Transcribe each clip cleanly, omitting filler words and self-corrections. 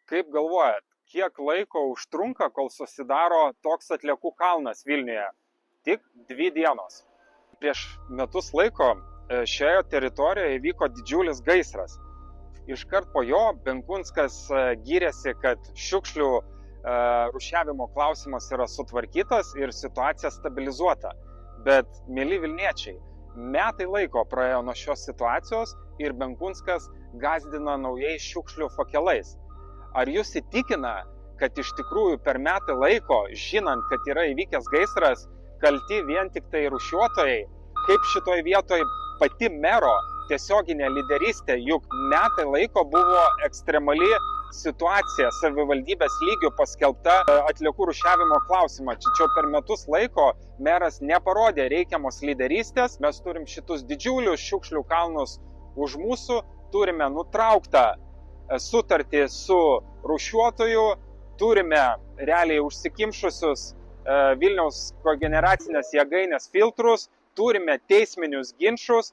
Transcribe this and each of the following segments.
Kaip galvojat, kiek laiko užtrunka, kol susidaro toks atliekų kalnas Vilniuje? Tik 2 dienos. Prieš metus laiko šioje teritorijoje įvyko didžiulis gaisras. Iškart po jo Benkunskas gyrėsi, kad šiukšlių rūšiavimo klausimas yra sutvarkytas ir situacija stabilizuota. Bet, mėly Vilniečiai, metai laiko praėjo nuo šios situacijos ir Benkunskas gąsdina naujais šiukšlių fakelais. Ar jūs įtikina, kad iš tikrųjų per metai laiko, žinant, kad yra įvykęs gaisras, kalti vien tik tai rūšiuotojai, kaip šitoj vietoj pati mero tiesioginė lyderystė, juk metai laiko buvo ekstremali situacija savivaldybės lygių paskelbta atliekų rūšiavimo klausimą. Čia per metus laiko meras neparodė reikiamos lyderystės, mes turim šitus didžiulius šiukšlių kalnus už mūsų, turime nutrauktą sutartį su rūšiuotoju, turime realiai užsikimšusius Vilniaus kogeneracinės jėgainės filtrus, turime teisminius ginčus,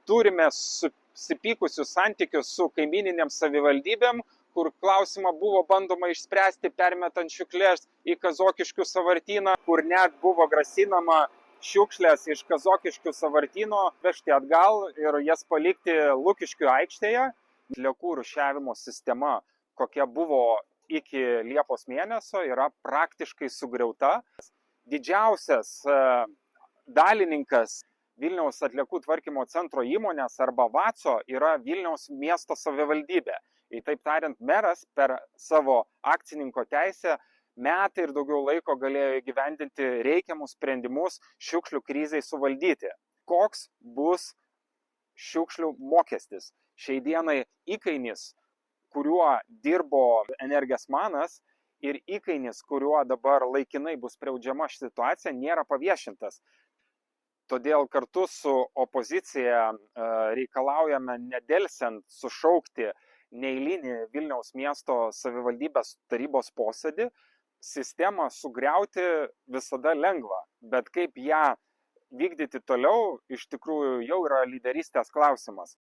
turime susipykusius santykius su kaimininėm savivaldybėm, kur klausimą buvo bandoma išspręsti permetant šiukšles į Kazokiškių sąvartyną, kur net buvo grasinama šiukšlės iš Kazokiškių sąvartyno vežti atgal ir jas palikti Lukiškių aikštėje. Atliekų rūšiavimo sistema, kokia buvo iki Liepos mėnesio, yra praktiškai sugriauta. Didžiausias dalininkas Vilniaus atliekų tvarkymo centro įmonės arba VACO yra Vilniaus miesto savivaldybė. Ir taip tariant, meras per savo akcininko teisę metai ir daugiau laiko galėjo įgyvendinti reikiamus sprendimus šiukšlių krizei suvaldyti. Koks bus šiukšlių mokestis? Šiai dienai įkainis, kuriuo dirbo Energesmanas, ir įkainis, kuriuo dabar laikinai bus sprendžiama ši situacija, nėra paviešintas. Todėl kartu su opozicija reikalaujame nedelsiant sušaukti neeilinį Vilniaus miesto savivaldybės tarybos posėdį. Sistemą sugriauti visada lengva, bet kaip ją vykdyti toliau, iš tikrųjų jau yra lyderystės klausimas.